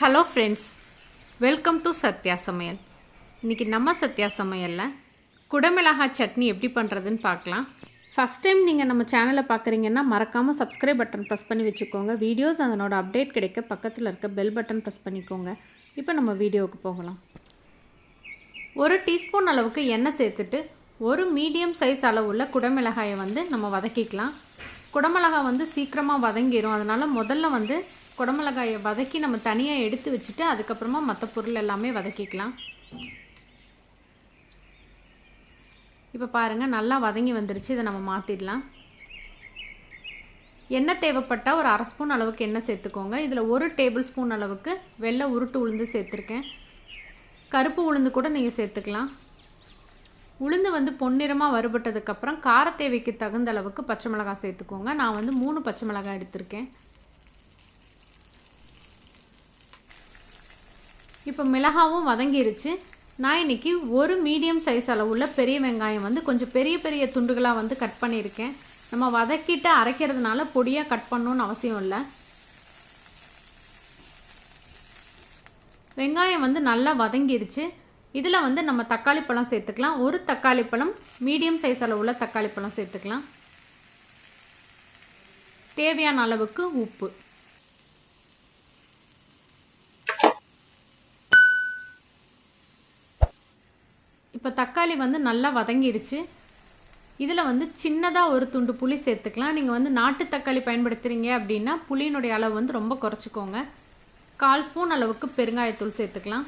Hello friends, welcome to Sathya சமையல். இன்றைக்கி நம்ம சத்யா சமையலில் குடமிளகாய் சட்னி எப்படி பண்ணுறதுன்னு பார்க்கலாம். ஃபஸ்ட் டைம் நீங்கள் நம்ம சேனலை பார்க்குறீங்கன்னா மறக்காமல் சப்ஸ்கிரைப் பட்டன் ப்ரெஸ் பண்ணி வச்சுக்கோங்க. வீடியோஸ் அதனோட அப்டேட் கிடைக்க பக்கத்தில் இருக்க பெல் பட்டன் ப்ரெஸ் பண்ணிக்கோங்க. இப்போ நம்ம வீடியோவுக்கு போகலாம். 1 டீஸ்பூன் அளவுக்கு எண்ணெய் சேர்த்துட்டு ஒரு மீடியம் சைஸ் அளவுள்ள குடமிளகாயை நம்ம வதக்கிக்கலாம். குடமிளகாய் சீக்கிரமாக வதங்கிடும். அதனால் முதல்ல குடமிளகாயை வதக்கி நம்ம தனியாக எடுத்து வச்சுட்டு அதுக்கப்புறமா மற்ற பொருள் எல்லாமே வதக்கிக்கலாம். இப்போ பாருங்கள், நல்லா வதங்கி வந்துருச்சு. இதை நம்ம மாற்றிடலாம். எண்ணெய் தேவைப்பட்டால் ஒரு 1/2 ஸ்பூன் அளவுக்கு எண்ணெய் சேர்த்துக்கோங்க. இதில் 1 டேபிள் ஸ்பூன் அளவுக்கு வெள்ளை உருட்டு உளுந்து சேர்த்துருக்கேன். கருப்பு உளுந்து கூட நீங்கள் சேர்த்துக்கலாம். உளுந்து பொன்னிறமாக வறுபட்டதுக்கப்புறம் கார தேவைக்கு தகுந்த அளவுக்கு பச்சை மிளகாய் சேர்த்துக்கோங்க. நான் 3 பச்சை மிளகாய் எடுத்திருக்கேன். இப்போ மிளகாவும் வதங்கிருச்சு. நான் இன்றைக்கி ஒரு மீடியம் சைஸ் அளவுள்ள பெரிய வெங்காயம் கொஞ்சம் பெரிய பெரிய துண்டுகளாக கட் பண்ணியிருக்கேன். நம்ம வதக்கிட்டு அரைக்கிறதுனால பொடியாக கட் பண்ணணுன்னு அவசியம் இல்லை. வெங்காயம் நல்லா வதங்கிருச்சு. இதில் நம்ம தக்காளி பழம் சேர்த்துக்கலாம். ஒரு தக்காளி பழம், மீடியம் சைஸ் அளவுள்ள தக்காளி பழம் சேர்த்துக்கலாம். தேவையான அளவுக்கு உப்பு. இப்போ தக்காளி நல்லா வதங்கிருச்சு. இதில் சின்னதாக ஒரு துண்டு புளி சேர்த்துக்கலாம். நீங்கள் நாட்டு தக்காளி பயன்படுத்துகிறீங்க அப்படின்னா புளியினுடைய அளவு ரொம்ப குறைச்சிக்கோங்க. 1/4 ஸ்பூன் அளவுக்கு பெருங்காயத்தூள் சேர்த்துக்கலாம்.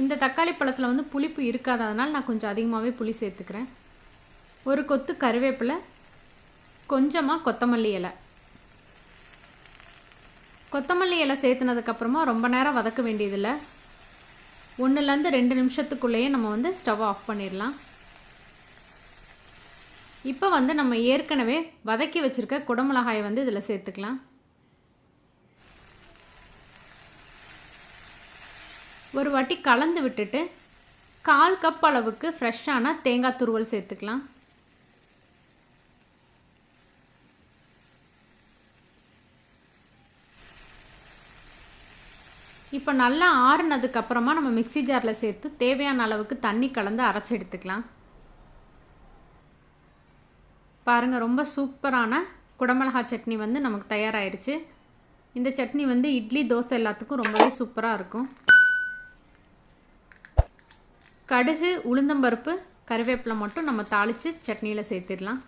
இந்த தக்காளி பழத்தில் புளிப்பு இருக்காததுனால நான் கொஞ்சம் அதிகமாகவே புளி சேர்த்துக்கிறேன். ஒரு கொத்து கருவேப்பிலை, கொஞ்சமாக கொத்தமல்லி இலை. கொத்தமல்லி இலை சேர்த்துனதுக்கப்புறமா ரொம்ப நேரம் வதக்க வேண்டியதில்லை. 1லேருந்து 2 நிமிஷத்துக்குள்ளேயே நம்ம ஸ்டவ் ஆஃப் பண்ணிடலாம். இப்போ நம்ம ஏற்கனவே வதக்கி வச்சுருக்க குடமிளகாயை இதில் சேர்த்துக்கலாம். ஒரு வாட்டி கலந்து விட்டுட்டு 1/4 கப் அளவுக்கு ஃப்ரெஷ்ஷான தேங்காய் துருவல் சேர்த்துக்கலாம். இப்போ நல்லா ஆறுனதுக்கப்புறமா நம்ம மிக்ஸி ஜாரில் சேர்த்து தேவையான அளவுக்கு தண்ணி கலந்து அரைச்சி எடுத்துக்கலாம். பாருங்கள், ரொம்ப சூப்பரான குடமிளகாய் சட்னி நமக்கு தயாராகிடுச்சு. இந்த சட்னி இட்லி, தோசை எல்லாத்துக்கும் ரொம்பவே சூப்பராக இருக்கும். கடுகு, உளுந்தம்பருப்பு, கருவேப்பிலை மட்டும் நம்ம தாளித்து சட்னியில் சேர்த்துடலாம்.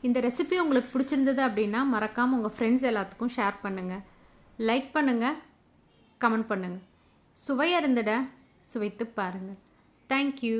இந்த ரெசிபி உங்களுக்கு பிடிச்சிருந்தது அப்படின்னா மறக்காமல் உங்கள் ஃப்ரெண்ட்ஸ் எல்லாத்துக்கும் ஷேர் பண்ணுங்கள். லைக் பண்ணுங்கள், கமெண்ட் பண்ணுங்கள். சுவையருந்திட சுவைத்து பாருங்கள். தேங்க்யூ.